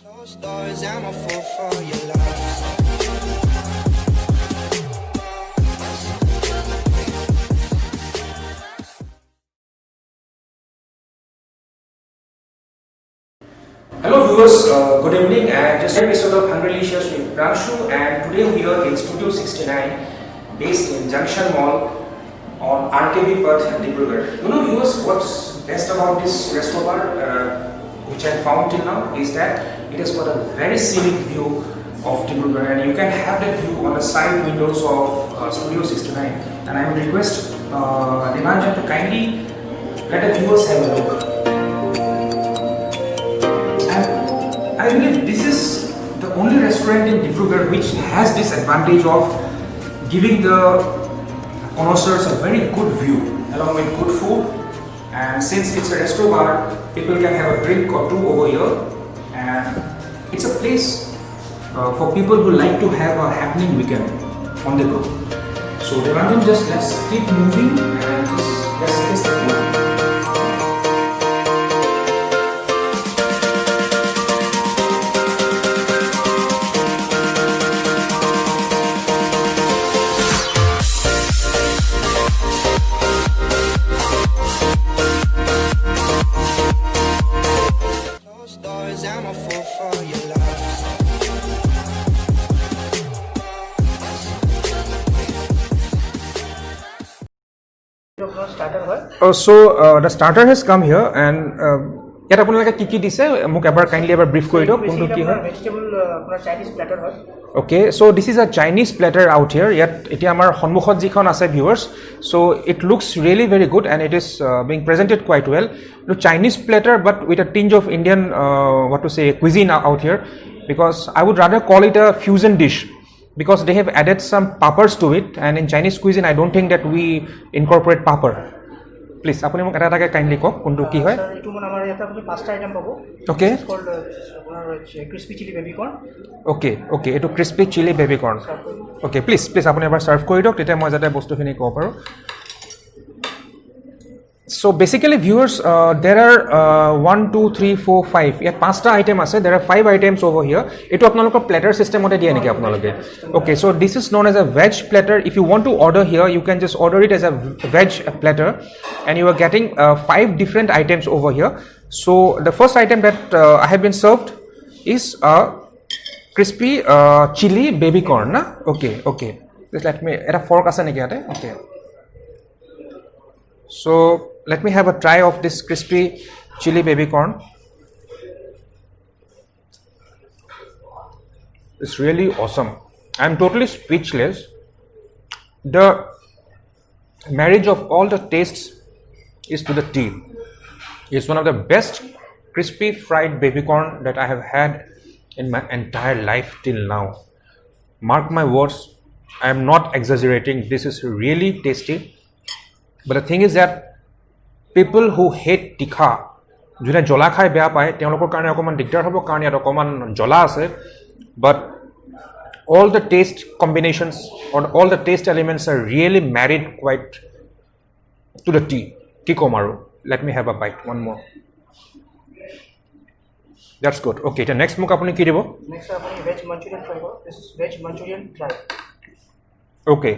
Closed doors, I'm a fool for your love. Hello viewers, good evening and just an episode of Hungrylicious with Pranshu, and today we are in Studio 69 based in Junction Mall on RKB Path, Dibrugarh. You know viewers, what's best about this resto bar which I found till now is that it has got a very scenic view of Dibrugarh, and you can have that view on the side windows of Studio 69, and I would request Devanjan to kindly let the viewers have a look. I believe this is the only restaurant in Dibrugarh which has this advantage of giving the connoisseurs a very good view along with good food. And since it's a resto bar, people can have a drink or two over here, and it's a place for people who like to have a happening weekend on the go. So Devanjan, just let's keep moving and just let's taste the food. I'm a fool for your love. The starter has come here, and ইয়াত আপোনালোকে কি কি দিছে মোক এবাৰ kindly এবাৰ brief কৰি দিয়ক কোনটো কি হয় ভেজিটেবল আপোনাৰ চাইনিজ প্লেটাৰ হয় okay so this is a Chinese platter out here ইয়াত এতিয়া আমাৰ সন্মুখত যিখন আছে viewers so it looks really very good and it is being presented quite well to Chinese platter but with a tinge of Indian what to say cuisine out here because I would rather call it a fusion dish because they have added some peppers to it, and in Chinese cuisine I don't think that we incorporate pepper. Please apuni mok eta tage kindly kok kuntu ki hoy sir etu mon amar eta apuni pasta item pabo okay it's called crispy chili baby corn okay etu crispy chili baby corn okay please apuni ebar serve kori dok tete moi jate bostu khini ko paru. So basically viewers, there are 1 2 3 4 5 yet pasta item ase, there are 5 items over here. Etu apnalok platter system ote diye niki apnaloke okay, so this is known as a veg platter. If you want to order here, you can just order it as a veg platter, and you are getting 5 different items over here. So the first item that I have been served is a crispy chili baby corn na okay just let me eta fork ase niki ate okay. So let me have a try of this crispy chili baby corn. It's really awesome. I'm totally speechless. The marriage of all the tastes is to the T. It's one of the best crispy fried baby corn that I have had in my entire life till now. Mark my words, I am not exaggerating. This is really tasty. But the thing is that people who hate tikha, jone jola khai beya pae teolokor karone okoman digdar hobo karon yat okoman jola ase, but all the taste combinations or all the taste elements are really married quite to the T. Ki komaru, let me have a bite, one more. That's good. Okay, the next muk apuni ki dibo? Next apuni veg manchurian try koro. This is veg manchurian try. Okay,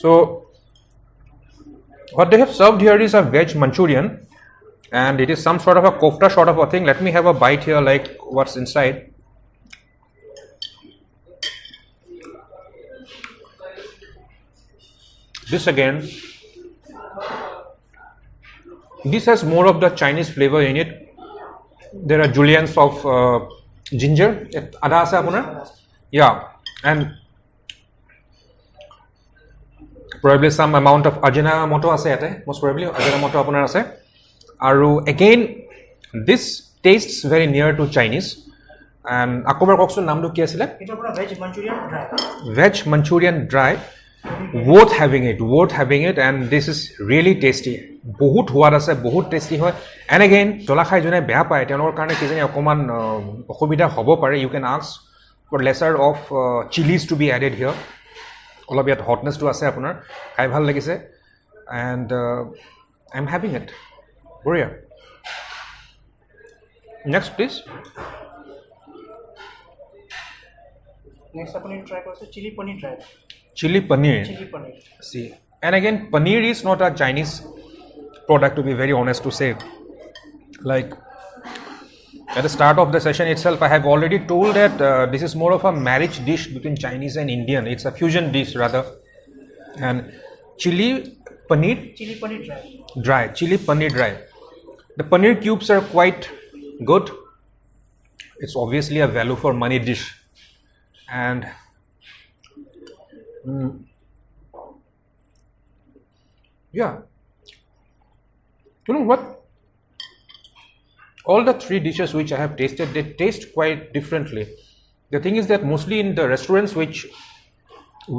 so what they have served here is a veg Manchurian, and it is some sort of a kofta sort of a thing. Let me have a bite here, like what's inside. This again, this has more of the Chinese flavor in it. There are juliennes of ginger. Ada ase apunar? Yeah, and probably some amount of ajinomoto ase ate, most probably ajinomoto apunar ase, aru again this tastes very near to Chinese. And akobar kokson naam du ki asile? Eta apuna veg manchurian dry. Veg manchurian dry, worth having it, and this is really tasty. Bahut huad ase, bahut tasty hoy. And again jola khai jone beya pae telor karone ki jani okoman okhobida hobo pare, you can ask for lesser of chilies to be added here. অলপ ইয়াত হটনেছটো আছে আপোনাৰ খাই ভাল লাগিছে and I am having ইট বঢ়িয়া next please Next আপনি try করছে chili paneer dry. Chili paneer. Chili paneer. See, and again, paneer is not a Chinese product, to be very honest to say. Like at the start of the session itself, I have already told that this is more of a marriage dish between Chinese and Indian. It's a fusion dish rather. And chili paneer Dry. chili paneer dry. The paneer cubes are quite good. It's obviously a value for money dish. And yeah, you know what, all the three dishes which I have tasted, they taste quite differently. The thing is that mostly in the restaurants which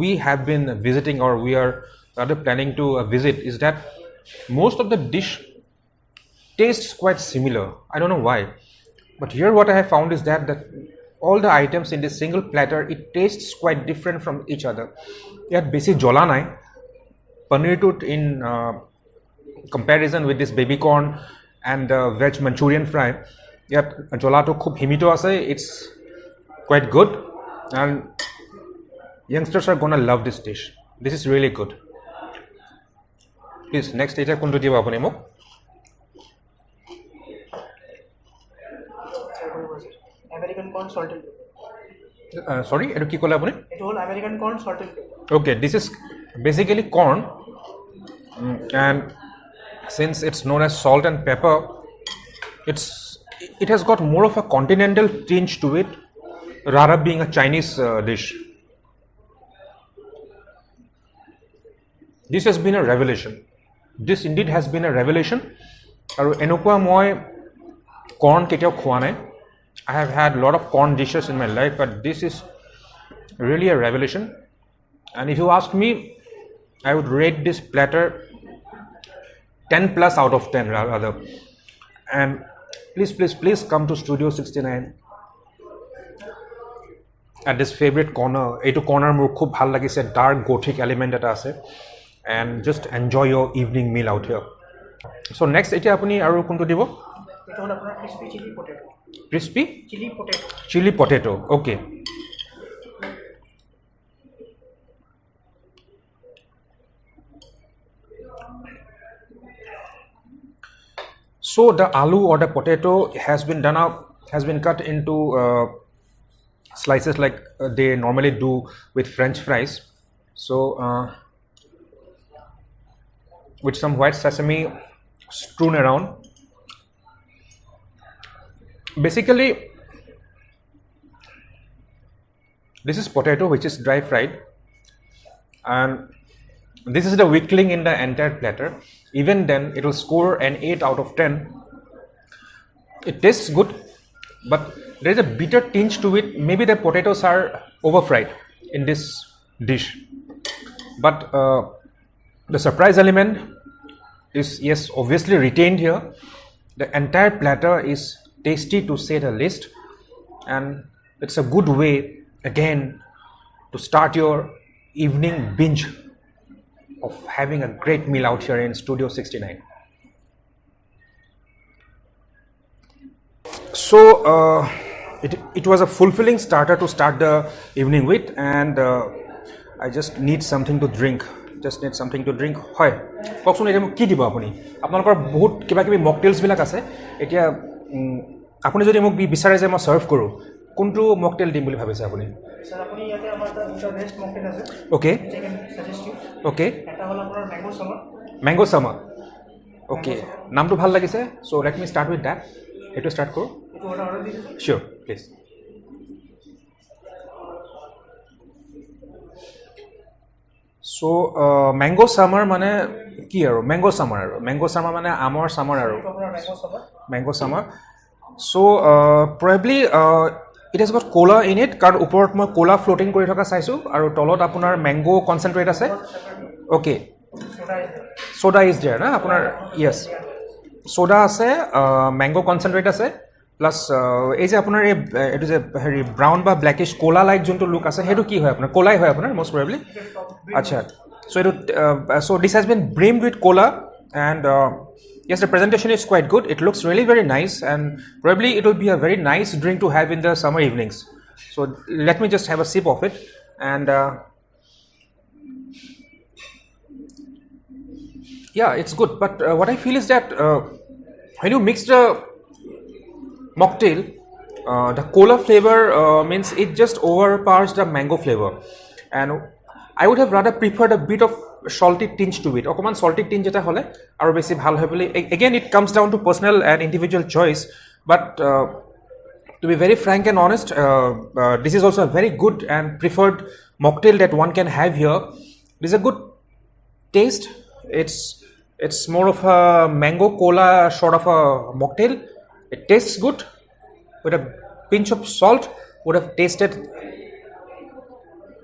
we have been visiting or we are rather planning to visit, is that most of the dish tastes quite similar. I don't know why, but here what I have found is that all the items in this single platter, it tastes quite different from each other. Yet basic jola nai paneer tut in comparison with this baby corn and veg Manchurian fry, yet jola to khub himito ase. It's quite good and youngsters are gonna love this dish. This is really good. Please next eta kuntu diba apuni mok? American corn salted. Sorry, etu ki kole apuni? It whole American corn salted. Okay, this is basically corn, and since it's known as salt and pepper, it has got more of a continental tinge to it rather being a Chinese dish. This has been a revelation. This indeed has been a revelation. Aru enokwa moi corn ketao khwa nai. I have had a lot of corn dishes in my life, but this is really a revelation. And if you ask me, I would rate this platter 10 plus out of 10 rather. And please come to Studio 69 at this favorite corner. Etu corner mur khub bhal lagise, dark gothic element eta ase, and just enjoy your evening meal out here. So next eta apuni aru kuntu dibo? It whole apnar crispy chili potato. Crispy Chili potato. Okay. So the aloo or the potato has been cut into slices like they normally do with French fries. So with some white sesame strewn around. Basically, this is potato which is dry fried, and this is the weakling in the entire platter. Even then, it will score an 8 out of 10. It tastes good, but there is a bitter tinge to it. Maybe the potatoes are overfried in this dish. But the surprise element is, yes, obviously retained here. The entire platter is tasty to say the least, and it's a good way again to start your evening binge of having a great meal out here in Studio 69. So it was a fulfilling starter to start the evening with, and I just need something to drink. হয় কওকচোন এতিয়া মোক কি দিব আপুনি? আপোনালোকৰ বহুত কিবা কিবি মকটেলছ বিলাক আছে। এতিয়া আপুনি যদি মোক বিচাৰে যে মই সাৰ্ভ কৰোঁ, কোনটো মকটেল দিম বুলি ভাবিছে আপুনি? স্যার আপনি ইয়াতে আমার দুটো বেস্ট মকটেল আছে। ওকে I can suggest you. ওকে এটা হলো আপনার ম্যাঙ্গো সামার। ওকে, নামটো ভাল লাগিছে। So let me start with that. এইটো স্টার্ট কৰোঁ। একটু অর্ডার দিতে। Sure, please. So mango summer মানে কি আৰু? ম্যাঙ্গো সামাৰ মানে আমৰ সামাৰ আৰু mango summer. So probably it has got cola in it, কাৰণ ওপৰত মই কোলা ফ্লোটিং কৰি থকা চাইছোঁ, আৰু তলত আপোনাৰ মেংগো কনচেনট্ৰেট আছে। অ'কে, সোডা ইজ দেয়াৰ না আপোনাৰ? য়েছ, সোডা আছে, মেংগো কনচেনট্ৰেট আছে, প্লাছ এই যে আপোনাৰ এইটো যে হেৰি ব্ৰাউন বা ব্লেকিছ কোলা লাইক যোনটো লুক আছে, সেইটো কি হয় আপোনাৰ? কোলাই হয় আপোনাৰ মষ্ট প্ৰবেবলি। আচ্ছা, চ' এইটো so' this has been brimmed with cola, and yes, the presentation is quite good. It looks really very nice, and probably it will be a very nice drink to have in the summer evenings. So let me just have a sip of it. And yeah, it's good. But what I feel is that when you mix the mocktail, the cola flavor means it just overpowers the mango flavor, and I would have rather preferred a bit of salty tinge to it. Okoman salty tinge eta hole aru beshi bhal hoy boli. Again, it comes down to personal and individual choice, but to be very frank and honest, this is also a very good and preferred mocktail that one can have here. This is a good taste. It's more of a mango cola sort of a mocktail. It tastes good. With a pinch of salt, would have tasted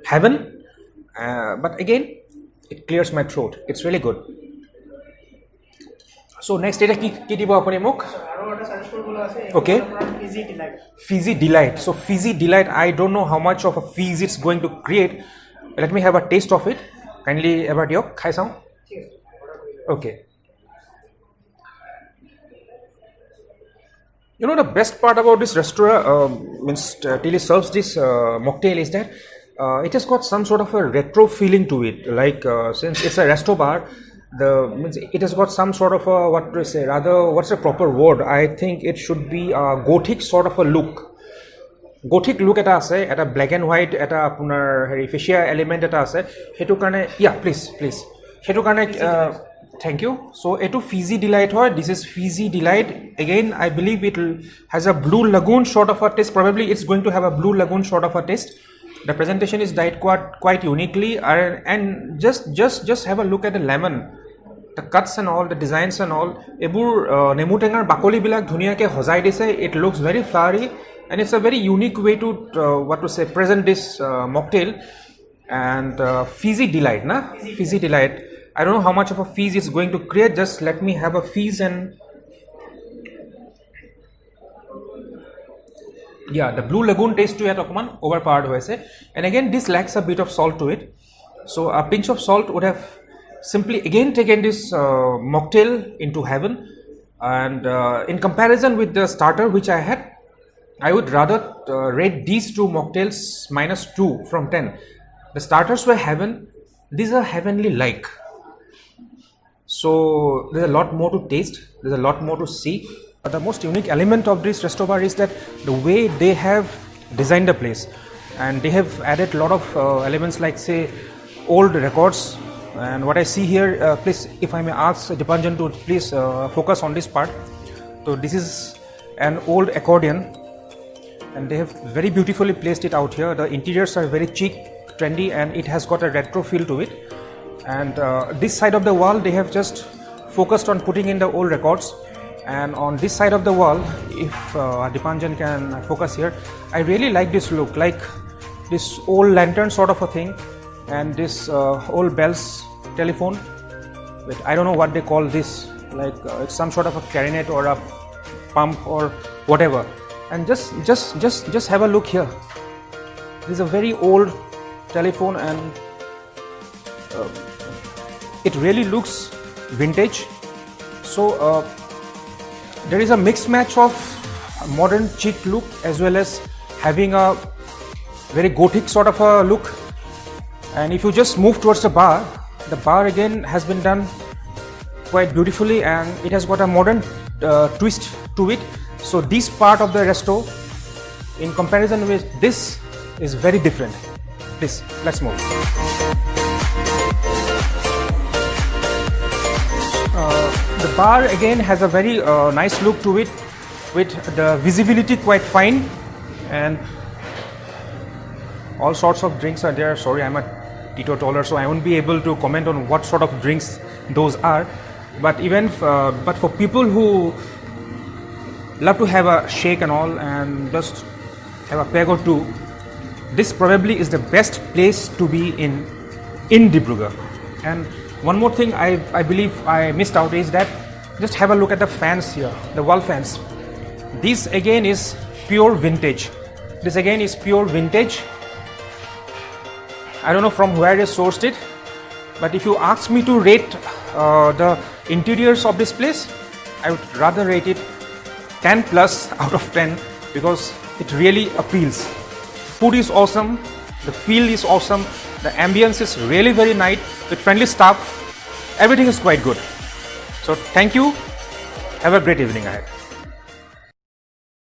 heaven. But again, it clears my throat. It's really good. So next data ki dibo apuni mok? Okay. Fizzy Delight. Fizzy Delight. So Fizzy Delight, I don't know how much of a fizz it's going to create. Let me have a taste of it. Kindly ever diok khai saung. Okay. You know, the best part about this restaurant means Tilly serves this mocktail is that it has got some sort of a retro feeling to it. Like since it's a resto bar, means it has got some sort of a, what to say, rather what's the proper word? I think it should be a gothic sort of a look. Gothic look eta ase, eta black and white, eta apunar heri fascia element eta ase. Hetu karone, yeah, please. Hetu karone. Thank you. So, etu Fizzy Delight hoy. This is Fizzy Delight. Again, I believe it has a Blue Lagoon sort of a taste. Probably it's going to have a Blue Lagoon sort of a taste. The presentation is died quite uniquely, and just have a look at the lemon, the cuts and all, the designs and all. Ebur nemu tengar bakoli bilak dhuniyake hojai dise. It looks very flowery, and it's a very unique way to what to say, present this mocktail. And Fizzy Delight, na? Fizzy Delight. I don't know how much of a fizz it's going to create. Just let me have a fizz and yeah, the Blue Lagoon taste to it Okuman overpowered hoise. And again, this lacks a bit of salt to it. So a pinch of salt would have simply again taken this mocktail into heaven. And in comparison with the starter which I had, I would rather rate these two mocktails -2 from 10. The starters were heaven. These are heavenly like. So there's a lot more to taste, there's a lot more to see. But the most unique element of this resto bar is that the way they have designed the place, and they have added a lot of elements like say old records. And what I see here, please, if I may ask Dipanjan to please focus on this part. So this is an old accordion, and they have very beautifully placed it out here. The interiors are very chic, trendy, and it has got a retro feel to it. And this side of the wall, they have just focused on putting in the old records. And on this side of the wall, if Dipanjan can focus here, I really like this look, like this old lantern sort of a thing, and this old bells telephone. But I don't know what they call this, like it's some sort of a clarinet or a pump or whatever. And just have a look here. This is a very old telephone, and it really looks vintage. So there is a mixed match of modern chic look as well as having a very gothic sort of a look. And if you just move towards the bar again has been done quite beautifully, and it has got a modern twist to it. So this part of the resto in comparison with this is very different. Please, let's move. The bar again has a very nice look to it, with the visibility quite fine, and all sorts of drinks are there. Sorry, I'm a teetotaler, so I won't be able to comment on what sort of drinks those are. But even but for people who love to have a shake and all, and just have a peg or two, this probably is the best place to be in Dibrugarh. And one more thing I believe I missed out is that just have a look at the fans here, the wall fans. This again is pure vintage. This again is pure vintage. I don't know from where they sourced it, but if you ask me to rate the interiors of this place, I would rather rate it 10 plus out of 10, because it really appeals. food is awesome, the feel is awesome, the ambience is really very nice with friendly staff. Everything is quite good. So thank you. Have a great evening ahead.